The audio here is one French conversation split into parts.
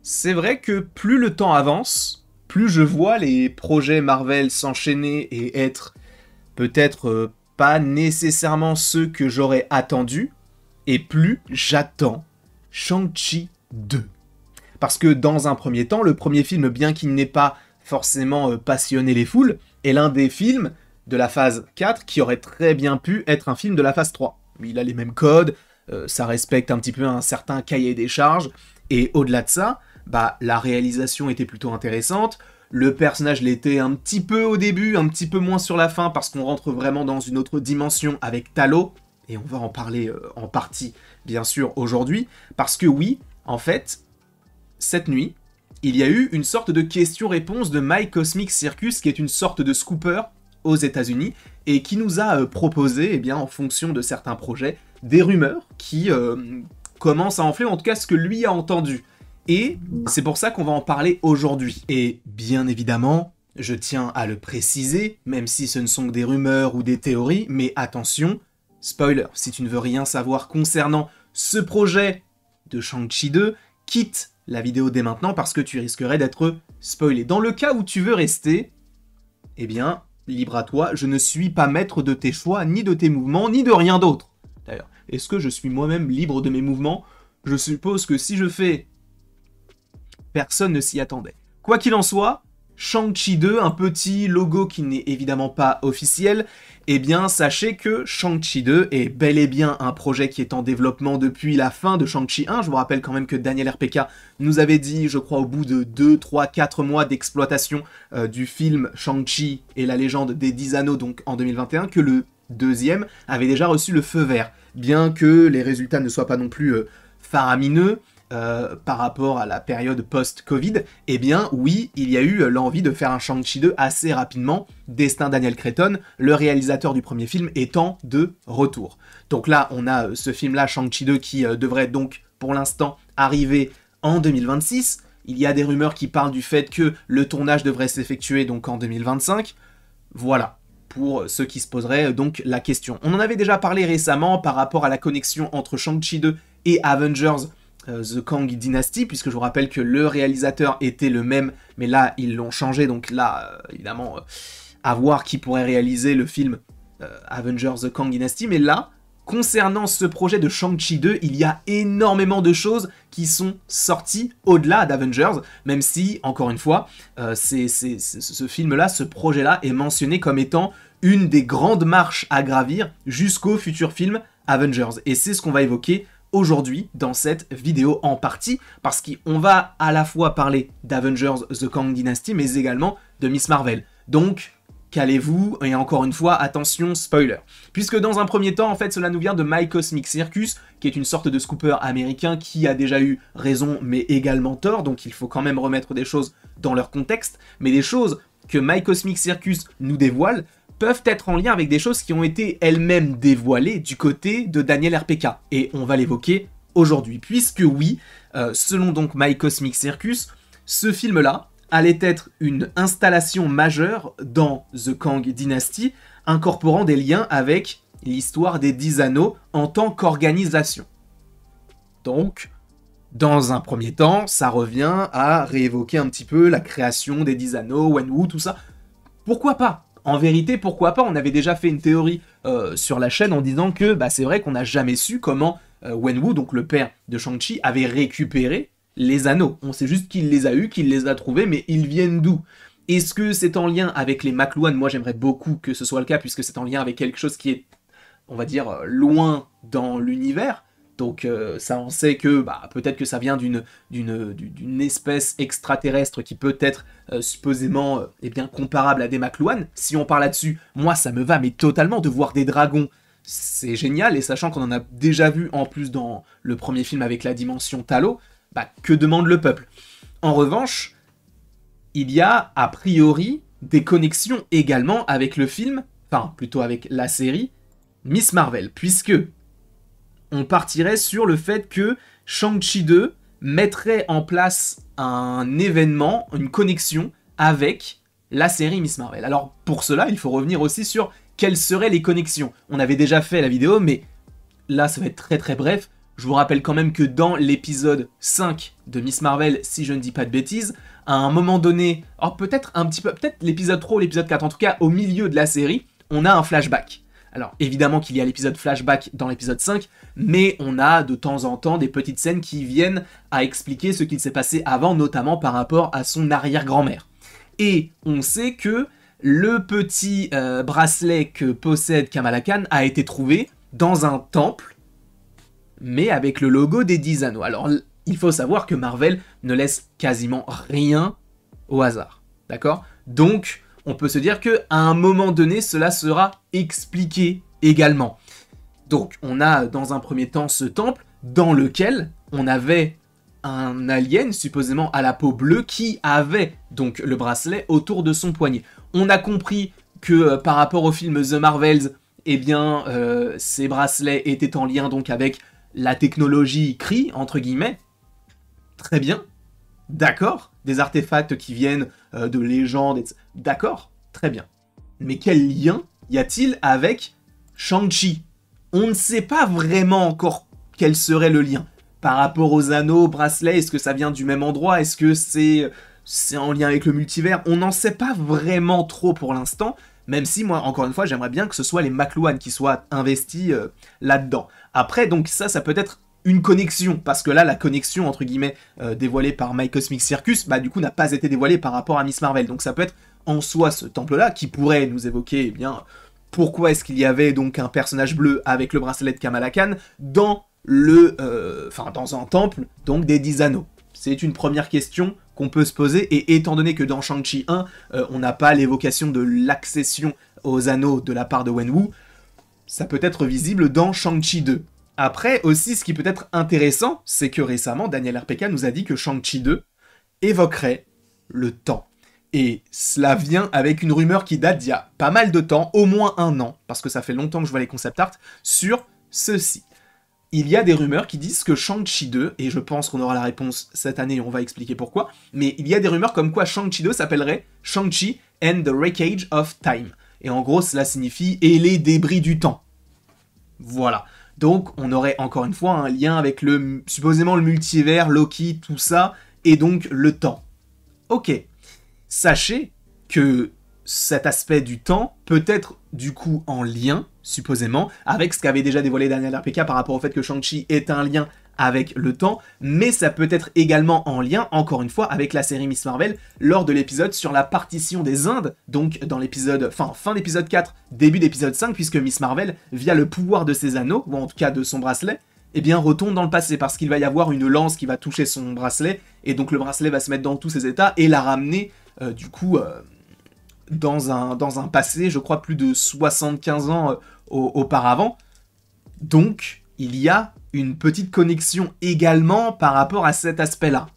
C'est vrai que plus le temps avance, plus je vois les projets Marvel s'enchaîner et être peut-être pas nécessairement ceux que j'aurais attendus, et plus j'attends Shang-Chi 2. Parce que dans un premier temps, le premier film, bien qu'il n'ait pas forcément passionné les foules, est l'un des films de la phase 4 qui aurait très bien pu être un film de la phase 3. Il a les mêmes codes, ça respecte un petit peu un certain cahier des charges, et au-delà de ça, la réalisation était plutôt intéressante, le personnage l'était un petit peu au début, un petit peu moins sur la fin, parce qu'on rentre vraiment dans une autre dimension avec Talo, et on va en parler en partie, bien sûr, aujourd'hui, parce que oui, en fait, cette nuit, il y a eu une sorte de question-réponse de My Cosmic Circus, qui est une sorte de scooper aux États-Unis, et qui nous a proposé, en fonction de certains projets, des rumeurs qui commencent à enfler, en tout cas ce que lui a entendu. Et c'est pour ça qu'on va en parler aujourd'hui. Et bien évidemment, je tiens à le préciser, même si ce ne sont que des rumeurs ou des théories, mais attention, spoiler, si tu ne veux rien savoir concernant ce projet de Shang-Chi 2, quitte la vidéo dès maintenant parce que tu risquerais d'être spoilé. Dans le cas où tu veux rester, libre à toi, je ne suis pas maître de tes choix, ni de tes mouvements, ni de rien d'autre. D'ailleurs, est-ce que je suis moi-même libre de mes mouvements? Je suppose que si je fais... Personne ne s'y attendait. Quoi qu'il en soit, Shang-Chi 2, un petit logo qui n'est évidemment pas officiel, sachez que Shang-Chi 2 est bel et bien un projet qui est en développement depuis la fin de Shang-Chi 1. Je vous rappelle quand même que Daniel RPK nous avait dit, je crois au bout de 2, 3, 4 mois d'exploitation du film Shang-Chi et la légende des 10 anneaux, donc en 2021, que le deuxième avait déjà reçu le feu vert. Bien que les résultats ne soient pas non plus faramineux, par rapport à la période post-Covid, oui, il y a eu l'envie de faire un Shang-Chi 2 assez rapidement, destin Daniel Cretton, le réalisateur du premier film, étant de retour. Donc là, on a ce film-là, Shang-Chi 2, qui devrait donc, pour l'instant, arriver en 2026. Il y a des rumeurs qui parlent du fait que le tournage devrait s'effectuer donc en 2025. Voilà, pour ceux qui se poseraient donc la question. On en avait déjà parlé récemment par rapport à la connexion entre Shang-Chi 2 et Avengers The Kang Dynasty, puisque je vous rappelle que le réalisateur était le même, mais là, ils l'ont changé, donc là, évidemment, à voir qui pourrait réaliser le film Avengers The Kang Dynasty, mais là, concernant ce projet de Shang-Chi 2, il y a énormément de choses qui sont sorties au-delà d'Avengers, même si, encore une fois, ce film-là, ce projet-là, est mentionné comme étant une des grandes marches à gravir jusqu'au futur film Avengers, et c'est ce qu'on va évoquer aujourd'hui dans cette vidéo en partie, parce qu'on va à la fois parler d'Avengers The Kang Dynasty, mais également de Miss Marvel. Donc, calez-vous, et encore une fois, attention, spoiler. Puisque dans un premier temps, en fait, cela nous vient de My Cosmic Circus, qui est une sorte de scooper américain qui a déjà eu raison, mais également tort, donc il faut quand même remettre des choses dans leur contexte, mais des choses que My Cosmic Circus nous dévoile peuvent être en lien avec des choses qui ont été elles-mêmes dévoilées du côté de Daniel RPK. Et on va l'évoquer aujourd'hui, puisque oui, selon donc My Cosmic Circus, ce film-là allait être une installation majeure dans The Kang Dynasty, incorporant des liens avec l'histoire des 10 anneaux en tant qu'organisation. Donc, dans un premier temps, ça revient à réévoquer un petit peu la création des 10 anneaux, Wenwu, tout ça. Pourquoi pas ? En vérité, pourquoi pas? On avait déjà fait une théorie sur la chaîne en disant que c'est vrai qu'on n'a jamais su comment Wenwu, donc le père de Shang-Chi, avait récupéré les anneaux. On sait juste qu'il les a eus, qu'il les a trouvés, mais ils viennent d'où? Est-ce que c'est en lien avec les McLuhan? Moi, j'aimerais beaucoup que ce soit le cas, puisque c'est en lien avec quelque chose qui est, on va dire, loin dans l'univers. Donc ça, on sait que peut-être que ça vient d'une espèce extraterrestre qui peut être supposément comparable à des McLuhan. Si on parle là-dessus, moi ça me va mais totalement de voir des dragons. C'est génial, et sachant qu'on en a déjà vu en plus dans le premier film avec la dimension Talo, que demande le peuple? En revanche, il y a a priori des connexions également avec le film, enfin plutôt avec la série Miss Marvel, puisque on partirait sur le fait que Shang-Chi 2 mettrait en place un événement, une connexion avec la série Miss Marvel. Alors pour cela, il faut revenir aussi sur quelles seraient les connexions. On avait déjà fait la vidéo, mais là ça va être très très bref. Je vous rappelle quand même que dans l'épisode 5 de Miss Marvel, si je ne dis pas de bêtises, à un moment donné, alors peut-être un petit peu, peut-être l'épisode 3 ou l'épisode 4, en tout cas au milieu de la série, on a un flashback. Alors évidemment qu'il y a l'épisode flashback dans l'épisode 5, mais on a de temps en temps des petites scènes qui viennent à expliquer ce qu'il s'est passé avant, notamment par rapport à son arrière-grand-mère. Et on sait que le petit bracelet que possède Kamala Khan a été trouvé dans un temple, mais avec le logo des 10 anneaux. Alors il faut savoir que Marvel ne laisse quasiment rien au hasard, d'accord? Donc on peut se dire qu'à un moment donné, cela sera expliqué également. Donc, on a dans un premier temps ce temple dans lequel on avait un alien, supposément à la peau bleue, qui avait donc le bracelet autour de son poignet. On a compris que par rapport au film The Marvels, eh bien, ces bracelets étaient en lien donc avec la technologie Kree, entre guillemets. Très bien. D'accord, des artefacts qui viennent de légendes, etc. D'accord, très bien. Mais quel lien y a-t-il avec Shang-Chi? On ne sait pas vraiment encore quel serait le lien. Par rapport aux anneaux, bracelets, est-ce que ça vient du même endroit? Est-ce que c'est en lien avec le multivers? On n'en sait pas vraiment trop pour l'instant, même si moi, encore une fois, j'aimerais bien que ce soit les McLuhan qui soient investis là-dedans. Après, donc ça peut être une connexion, parce que là, la connexion, entre guillemets, dévoilée par My Cosmic Circus, bah du coup, n'a pas été dévoilée par rapport à Miss Marvel. Donc ça peut être en soi ce temple-là, qui pourrait nous évoquer, eh bien, pourquoi est-ce qu'il y avait donc un personnage bleu avec le bracelet de Kamala Khan dans dans un temple, donc des 10 anneaux. C'est une première question qu'on peut se poser, et étant donné que dans Shang-Chi 1, on n'a pas l'évocation de l'accession aux anneaux de la part de Wenwu, ça peut être visible dans Shang-Chi 2. Après, aussi, ce qui peut être intéressant, c'est que récemment, Daniel RPK nous a dit que Shang-Chi 2 évoquerait le temps. Et cela vient avec une rumeur qui date d'il y a pas mal de temps, au moins 1 an, parce que ça fait longtemps que je vois les concept art, sur ceci. Il y a des rumeurs qui disent que Shang-Chi 2, et je pense qu'on aura la réponse cette année et on va expliquer pourquoi, mais il y a des rumeurs comme quoi Shang-Chi 2 s'appellerait Shang-Chi and the Wreckage of Time. Et en gros, cela signifie « et les débris du temps ». Voilà. Donc, on aurait encore une fois un lien avec supposément le multivers, Loki, tout ça, et donc le temps. Ok. Sachez que cet aspect du temps peut être du coup en lien, supposément, avec ce qu'avait déjà dévoilé Daniel RPK par rapport au fait que Shang-Chi est un lien avec le temps, mais ça peut être également en lien, encore une fois, avec la série Miss Marvel, lors de l'épisode sur la partition des Indes, donc dans l'épisode, fin d'épisode 4, début d'épisode 5, puisque Miss Marvel, via le pouvoir de ses anneaux, ou en tout cas de son bracelet, eh bien retourne dans le passé, parce qu'il va y avoir une lance qui va toucher son bracelet, et donc le bracelet va se mettre dans tous ses états, et la ramener, dans un passé, je crois, plus de 75 ans auparavant. Donc, il y a une petite connexion également par rapport à cet aspect-là.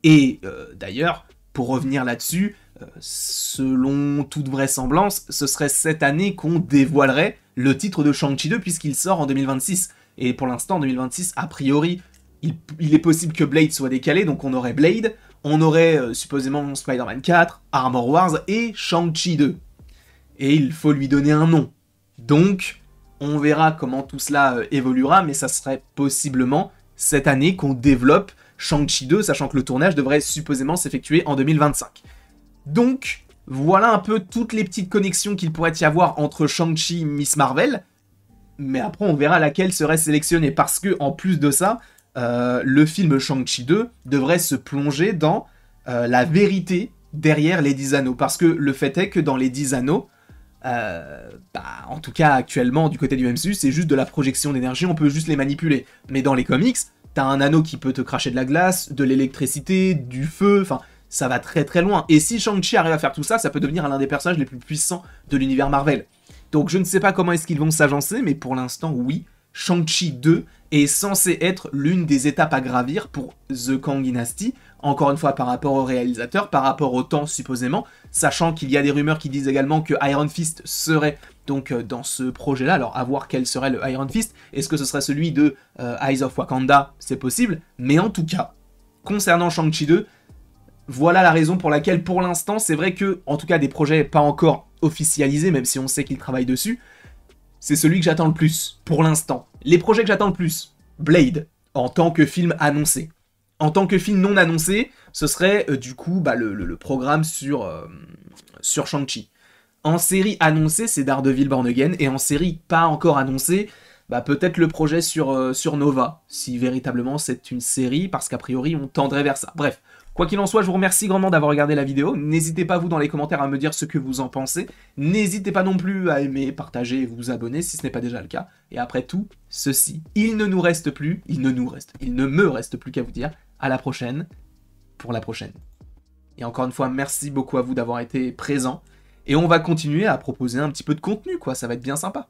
Et d'ailleurs, pour revenir là-dessus, selon toute vraisemblance, ce serait cette année qu'on dévoilerait le titre de Shang-Chi 2 puisqu'il sort en 2026. Et pour l'instant, en 2026, a priori, il est possible que Blade soit décalé, donc on aurait Blade, on aurait supposément Spider-Man 4, Armor Wars et Shang-Chi 2. Et il faut lui donner un nom. Donc, on verra comment tout cela évoluera, mais ça serait possiblement cette année qu'on développe Shang-Chi 2, sachant que le tournage devrait supposément s'effectuer en 2025. Donc, voilà un peu toutes les petites connexions qu'il pourrait y avoir entre Shang-Chi et Miss Marvel, mais après on verra laquelle serait sélectionnée, parce que en plus de ça, le film Shang-Chi 2 devrait se plonger dans la vérité derrière les 10 anneaux, parce que le fait est que dans les 10 anneaux, en tout cas actuellement du côté du MCU, c'est juste de la projection d'énergie, on peut juste les manipuler. Mais dans les comics, t'as un anneau qui peut te cracher de la glace, de l'électricité, du feu, enfin, ça va très très loin. Et si Shang-Chi arrive à faire tout ça, ça peut devenir l'un des personnages les plus puissants de l'univers Marvel. Donc je ne sais pas comment est-ce qu'ils vont s'agencer, mais pour l'instant, oui, Shang-Chi 2 est censé être l'une des étapes à gravir pour The Kang Dynasty, encore une fois par rapport au réalisateur, par rapport au temps supposément, sachant qu'il y a des rumeurs qui disent également que Iron Fist serait donc dans ce projet-là. Alors à voir quel serait le Iron Fist, est-ce que ce serait celui de Eyes of Wakanda? C'est possible, mais en tout cas, concernant Shang-Chi 2, voilà la raison pour laquelle pour l'instant, c'est vrai que, en tout cas des projets pas encore officialisés, même si on sait qu'ils travaillent dessus, c'est celui que j'attends le plus, pour l'instant. Les projets que j'attends le plus, Blade, en tant que film annoncé. En tant que film non annoncé, ce serait du coup le programme sur Shang-Chi. En série annoncée, c'est Daredevil Born Again, et en série pas encore annoncée, peut-être le projet sur Nova, si véritablement c'est une série, parce qu'a priori on tendrait vers ça. Bref, quoi qu'il en soit, je vous remercie grandement d'avoir regardé la vidéo. N'hésitez pas, vous, dans les commentaires, à me dire ce que vous en pensez. N'hésitez pas non plus à aimer, partager et vous abonner si ce n'est pas déjà le cas. Et après tout ceci, il ne me reste plus qu'à vous dire à la prochaine, pour la prochaine. Et encore une fois, merci beaucoup à vous d'avoir été présents. Et on va continuer à proposer un petit peu de contenu, quoi, ça va être bien sympa.